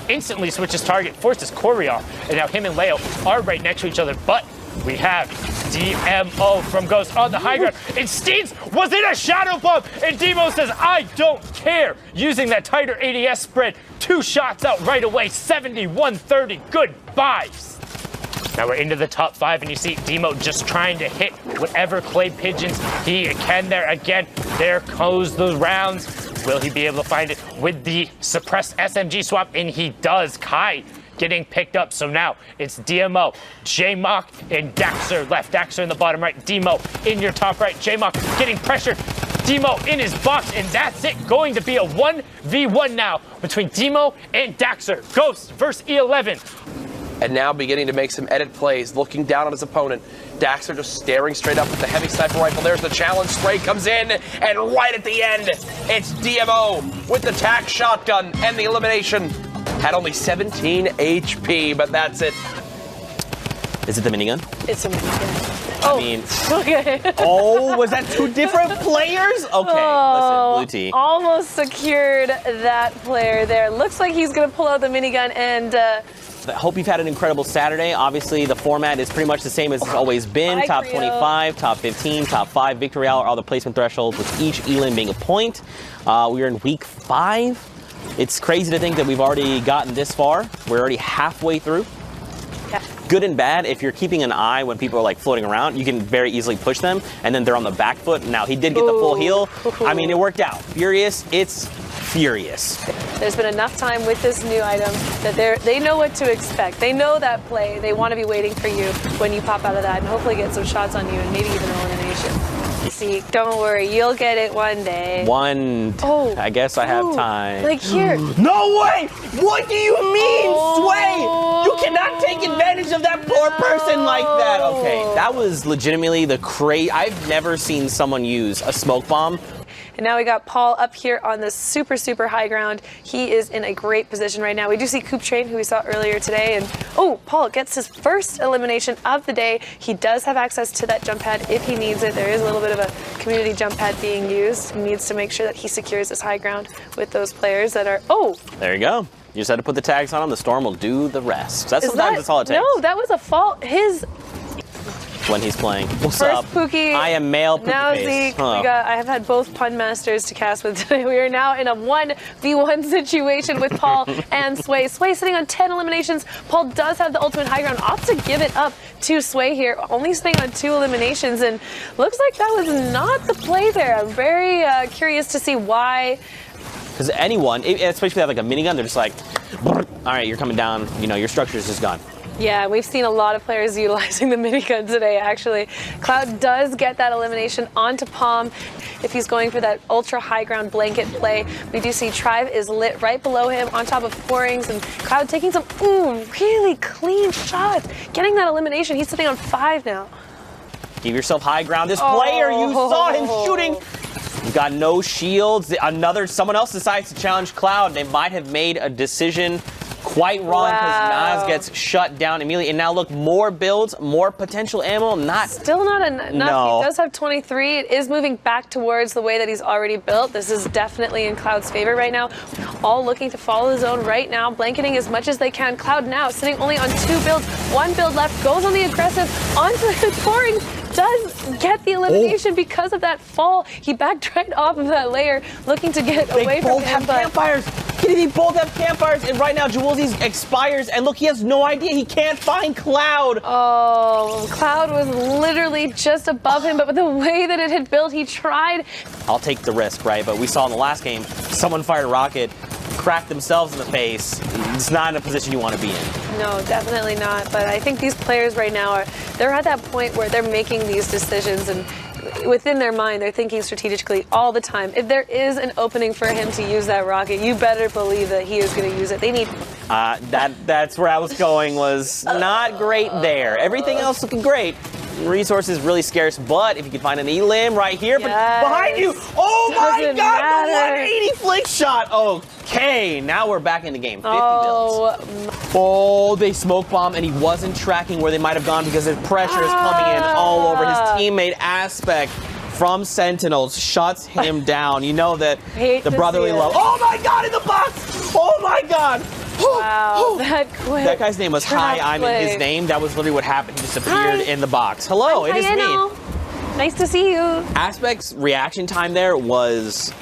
instantly switches target, forces Corey off, and now him and Leo are right next to each other, but we have DMO from Ghost on the high ground, and Steens was in a shadow bomb, and Demo says, I don't care, using that tighter ADS spread, 2 shots out right away, 71-30, goodbyes. Now we're into the top 5, and you see Demo just trying to hit whatever clay pigeons he can there. Again, there goes those rounds. Will he be able to find it with the suppressed SMG swap? And he does. Kai getting picked up. So now it's DMO, J-Mock, and Daxter left. Daxter in the bottom right, Demo in your top right. J-Mock getting pressured. Demo in his box, and that's it. Going to be a 1v1 now between Demo and Daxter. Ghost versus E11. And now beginning to make some edit plays, looking down on his opponent. Daxter just staring straight up with the heavy sniper rifle. There's the challenge. Spray comes in, and right at the end, it's DMO with the tac shotgun and the elimination. Had only 17 HP, but that's it. Is it the minigun? It's a minigun. I mean, okay. Oh, was that 2 different players? Okay, listen, Blue Tea. Almost secured that player there. Looks like he's going to pull out the minigun and... I hope you've had an incredible Saturday. Obviously, the format is pretty much the same as it's always been. Hi, top Creo. 25, top 15, top 5. Victory Hour are the placement thresholds, with each elim being a point. We're in week 5. It's crazy to think that we've already gotten this far. We're already halfway through. Yeah. Good and bad. If you're keeping an eye when people are like floating around, you can very easily push them, and then they're on the back foot. Now, he did get the full heal. I mean, it worked out. Furious, it's furious. There's been enough time with this new item that they know what to expect. They know that play. They want to be waiting for you when you pop out of that and hopefully get some shots on you and maybe even elimination. See, don't worry, you'll get it one day. I guess I have time. Like here. No way! What do you mean, Sway? You cannot take advantage of that poor person like that. Okay, that was legitimately the I've never seen someone use a smoke bomb. And now we got Paul up here on the super, super high ground. He is in a great position right now. We do see Coop Train, who we saw earlier today. And, Paul gets his first elimination of the day. He does have access to that jump pad if he needs it. There is a little bit of a community jump pad being used. He needs to make sure that he secures his high ground with those players that are, There you go. You just had to put the tags on him. The storm will do the rest. That's all it takes. No, that was a fault. When he's playing. What's First up? Pookie. I am male Pookie Now face. Zeke. I have had both pun masters to cast with today. We are now in a 1v1 situation with Paul and Sway. Sway sitting on 10 eliminations. Paul does have the ultimate high ground. Opts to give it up to Sway here. Only sitting on 2 eliminations, and looks like that was not the play there. I'm very curious to see why. Because anyone, especially if they have like a minigun, they're just like, all right, you're coming down. You know, your structure is just gone. Yeah, we've seen a lot of players utilizing the minigun today, actually. Cloud does get that elimination onto Palm if he's going for that ultra high ground blanket play. We do see Tribe is lit right below him on top of 4 rings, and Cloud taking some really clean shots. Getting that elimination, he's sitting on 5 now. Give yourself high ground. This player, you saw him shooting. You got no shields. Someone else decides to challenge Cloud. They might have made a decision quite wrong because Nas gets shut down immediately. And now look, more builds, more potential ammo. Still not enough. No. He does have 23. It is moving back towards the way that he's already built. This is definitely in Cloud's favor right now. All looking to follow the zone right now, blanketing as much as they can. Cloud now sitting only on 2 builds. 1 build left, goes on the aggressive, onto the scoring. Does get the elimination because of that fall. He backed right off of that layer, looking to get away from him. They both have campfires. They both have campfires, and right now Jewelsy's expires, and look, he has no idea. He can't find Cloud. Oh, Cloud was literally just above him, but with the way that it had built, he tried. I'll take the risk, right? But we saw in the last game, someone fired a rocket, cracked themselves in the face. It's not in a position you want to be in. No, definitely not. But I think these players right now they're at that point where they're making these decisions, and within their mind, they're thinking strategically all the time. If there is an opening for him to use that rocket, you better believe that he is going to use it. They need. That's where I was going. Was not great there. Everything else looking great. Resources really scarce, but if you can find an elim right here, but behind you, oh my God, the 180 flick shot. Okay, now we're back in the game. 50 builds. Oh, they smoke bomb, and he wasn't tracking where they might have gone because the pressure is coming in all over. His teammate Aspect from Sentinels shuts him down. You know that the brotherly love. Oh my God, in the box! Oh my God! Wow, that quick. That guy's name was Hi, I'm in his name. That was literally what happened. He just appeared in the box. Hello, it is me. Nice to see you. Aspect's reaction time there was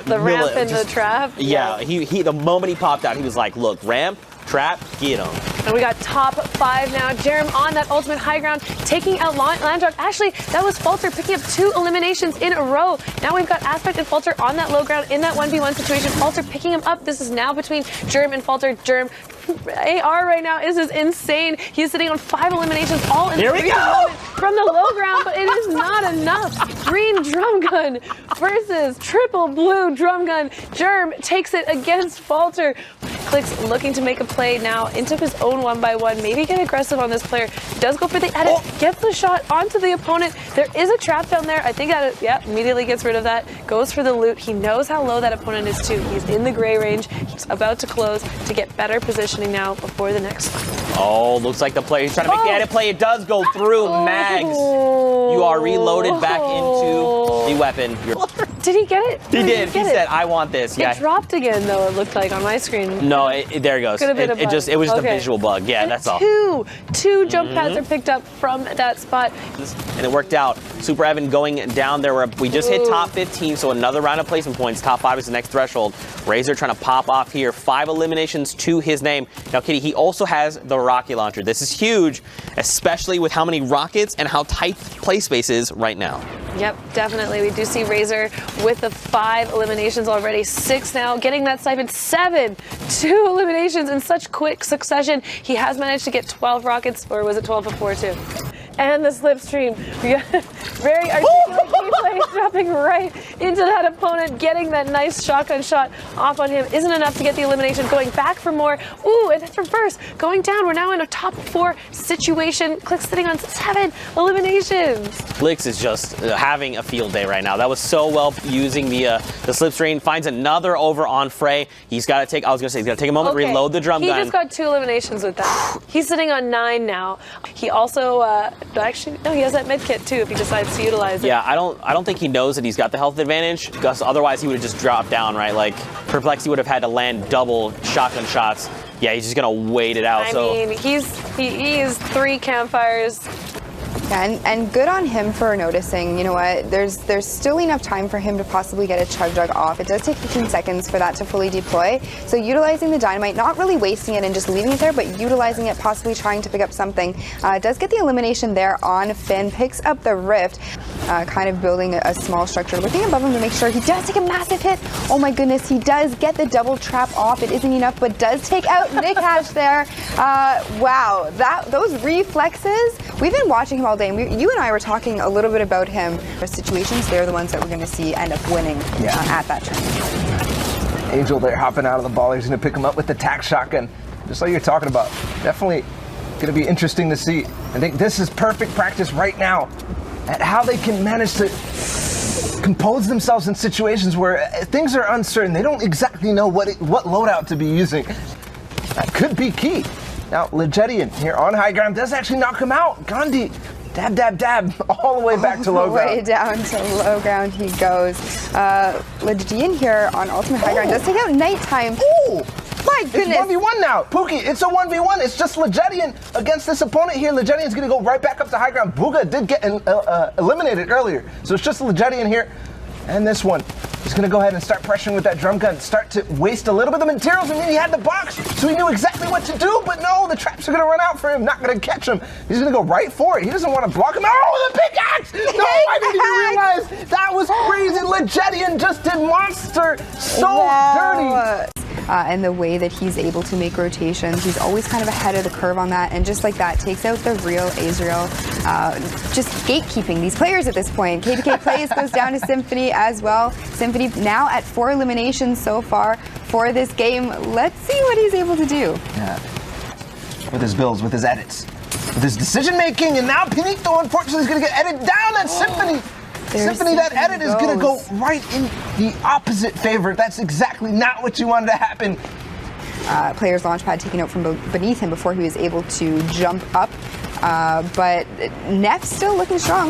the ramp and the trap. Yeah, he the moment he popped out, he was like, look, ramp, trap, get him. And we got top 5 now. Jerem on that ultimate high ground, taking out Landrock. Actually, that was Falter picking up 2 eliminations in a row. Now we've got Aspect and Falter on that low ground in that 1v1 situation. Falter picking him up. This is now between Jerem and Falter. Jerem, AR right now is insane. He's sitting on 5 eliminations all in Here we go! From the low ground, but it is not enough. Green drum gun versus triple blue drum gun. Jerem takes it against Falter. Clicks looking to make a play now into his own 1v1. Maybe get aggressive on this player. Does go for the edit, gets the shot onto the opponent. There is a trap down there. I think that, immediately gets rid of that. Goes for the loot. He knows how low that opponent is too. He's in the gray range. He's about to close to get better positioning now before the next. Oh, looks like the player. He's trying to make the edit play. It does go through. Mags, you are reloaded back into the weapon. Did he get it? He did. He said, I want this. It dropped again, though, it looked like on my screen. No, there it goes. Could have been a bug. It was just a visual bug. Yeah, and that's all. Two jump pads are picked up from that spot. And it worked out. Super Evan going down there. We just hit top 15, so another round of placement points. Top 5 is the next threshold. Razor trying to pop off here. 5 eliminations to his name. Now, Kitty, he also has the rocket launcher. This is huge, especially with how many rockets and how tight play space is right now. Yep, definitely. We do see Razor with the 5 eliminations already. 6 now, getting that stipend. 7, 2 eliminations in such quick succession. He has managed to get 12 rockets, or was it 12 before too? And the slipstream. We got very articulate gameplay, dropping right into that opponent, getting that nice shotgun shot off on him. Isn't enough to get the elimination, going back for more. Ooh, and that's reverse. Going down, we're now in a top 4 situation. Click's sitting on 7 eliminations. Clicks is just having a field day right now. That was so well using the slipstream. Finds another over on Frey. He's got to take, he's got to take a moment, reload the drum gun. He just got 2 eliminations with that. He's sitting on 9 now. He also, actually, no, he has that med kit too if he decides to utilize it. Yeah, I don't think he knows that he's got the health advantage, because otherwise he would have just dropped down, right? Like, Perplexity would have had to land double shotgun shots. Yeah, he's just going to wait it out. I mean, he is 3 campfires. Yeah, and good on him for noticing. You know what? There's still enough time for him to possibly get a chug jug off. It does take 15 seconds for that to fully deploy. So utilizing the dynamite, not really wasting it and just leaving it there, but utilizing it, possibly trying to pick up something. Does get the elimination there on Finn, picks up the rift, kind of building a small structure, looking above him to make sure he does take a massive hit. Oh my goodness, he does get the double trap off. It isn't enough, but does take out Nick Hash there. Wow, those reflexes. We've been watching him all day. And you and I were talking a little bit about him. The situations, they're the ones that we're going to see end up winning at that tournament. Angel there hopping out of the ball. He's going to pick him up with the tac shotgun. Just like you're talking about. Definitely going to be interesting to see. I think this is perfect practice right now at how they can manage to compose themselves in situations where things are uncertain. They don't exactly know what loadout to be using. That could be key. Now, Legedian here on high ground does actually knock him out. Gandhi, dab, dab, dab, all the way back to low ground. All the way down to low ground he goes. Legedian here on ultimate high ground does take out Nighttime. Ooh! My goodness. It's 1v1 now. Pookie, it's a 1v1. It's just Legedian against this opponent here. Legedian's going to go right back up to high ground. Booga did get eliminated earlier. So it's just Legedian here. And this one, he's going to go ahead and start pressuring with that drum gun. Start to waste a little bit of the materials. And then he had the box, so he knew exactly what to do. But no, the traps are going to run out for him. Not going to catch him. He's going to go right for it. He doesn't want to block him. Oh, the pickaxe! No, I didn't even realize. That was crazy. Legedian just did monster. So dirty. And the way that he's able to make rotations, he's always kind of ahead of the curve on that, and just like that, takes out the real Azrael. Just gatekeeping these players at this point. KDK Plays goes down to Symphony as well. Symphony now at 4 eliminations so far for this game. Let's see what he's able to do. Yeah. With his builds, with his edits, with his decision making, and now Pinito unfortunately is going to get edited down at Symphony. Symphony, that edit is going to go right in the opposite favor. That's exactly not what you wanted to happen. Player's launchpad taken out from beneath him before he was able to jump up. But Neff's still looking strong.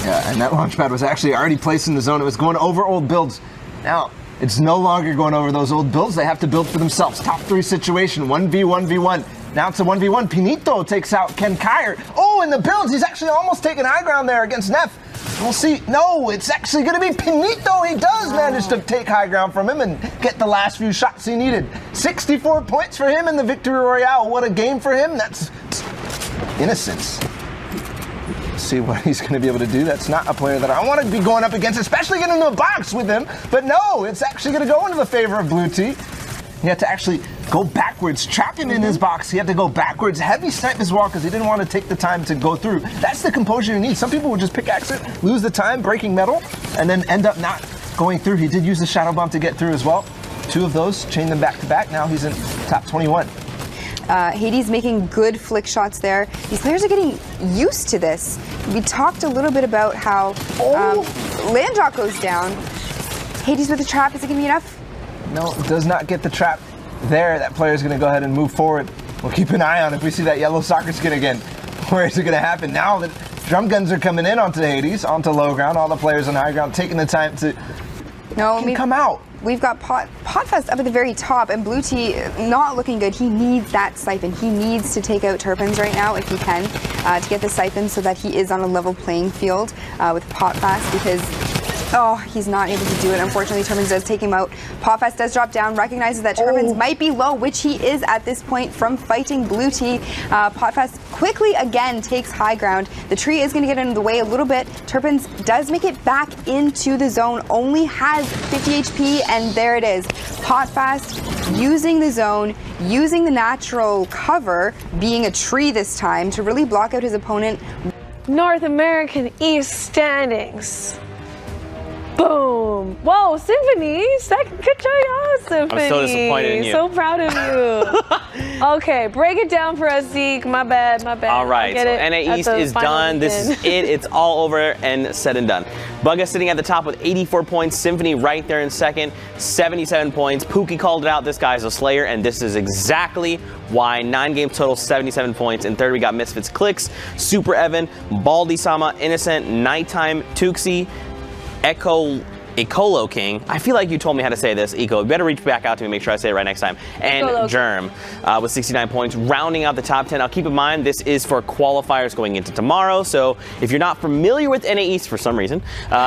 Yeah, and that launchpad was actually already placed in the zone. It was going over old builds. Now, It's no longer going over those old builds. They have to build for themselves. Top 3 situation, 1v1v1. Now it's a 1v1. Pinito takes out Ken Kyer. Oh, in the builds, he's actually almost taken high ground there against Neff. We'll see. No, it's actually going to be Pinito. He does manage to take high ground from him and get the last few shots he needed. 64 points for him in the Victory Royale. What a game for him. That's innocence. See what he's going to be able to do. That's not a player that I want to be going up against, especially getting into a box with him. But no, it's actually going to go into the favor of Blue Tea. He had to actually go backwards, trap him in his box. He had to go backwards, heavy snipe as well, because he didn't want to take the time to go through. That's the composure you need. Some people would just pickaxe it, lose the time, breaking metal, and then end up not going through. He did use the shadow bomb to get through as well. 2 of those, chain them back to back. Now he's in top 21. Hades making good flick shots there. These players are getting used to this. We talked a little bit about how land drop goes down. Hades with the trap, is it going to be enough? No, does not get the trap there. That player is going to go ahead and move forward. We'll keep an eye on if we see that yellow soccer skin again. Where is it going to happen? Now the drum guns are coming in onto Hades, onto low ground. All the players on high ground taking the time to come out. We've got Potfest up at the very top, and Blue Tea not looking good. He needs that siphon. He needs to take out Turpins right now if he can to get the siphon so that he is on a level playing field with Potfast, because he's not able to do it. Unfortunately, Turpins does take him out. Potfest does drop down, recognizes that Turpins might be low, which he is at this point from fighting Blue Tea. Potfest quickly again takes high ground. The tree is going to get in the way a little bit. Turpins does make it back into the zone, only has 50 HP, and there it is. Potfast using the zone, using the natural cover, being a tree this time, to really block out his opponent. North American East standings. Boom! Whoa, Symphony! Good job, Symphony! I'm so disappointed in you. So proud of you. Okay, break it down for us, Zeke. My bad. All right, so NA East is done. This is it. It's all over and said and done. Bugga sitting at the top with 84 points. Symphony right there in second, 77 points. Pookie called it out. This guy's a slayer, and this is exactly why. 9 games total, 77 points. In third, we got Misfits Clicks, Super Evan, Baldy Sama, Innocent, Nighttime, Tuxie, Ecolo King. I feel like you told me how to say this, Eco. You better reach back out to me, make sure I say it right next time. And Ecolo Germ with 69 points, rounding out the top 10. Now keep in mind, this is for qualifiers going into tomorrow, so if you're not familiar with NA East for some reason,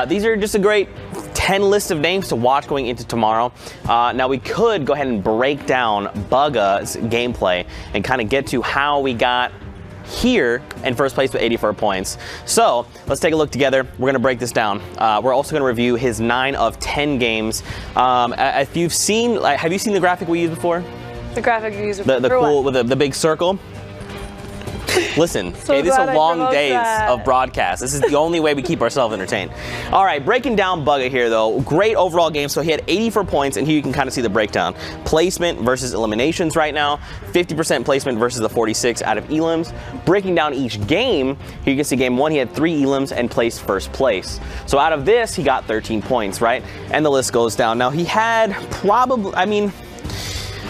these are just a great 10 list of names to watch going into tomorrow. Now we could go ahead and break down Bugga's gameplay and kind of get to how we got here in first place with 84 points. So let's take a look together. We're going to break this down. We're also going to review his 9 of 10 games. If you've seen, have you seen the graphic we used before? The graphic you used before. The cool with the big circle. Listen, okay, these are long days of broadcast. This is the only way we keep ourselves entertained. All right, breaking down Bugga here, though. Great overall game. So he had 84 points, and here you can kind of see the breakdown. Placement versus eliminations right now. 50% placement versus the 46 out of elims. Breaking down each game, here you can see game 1, he had 3 elims and placed first place. So out of this, he got 13 points, right? And the list goes down. Now, he had probably,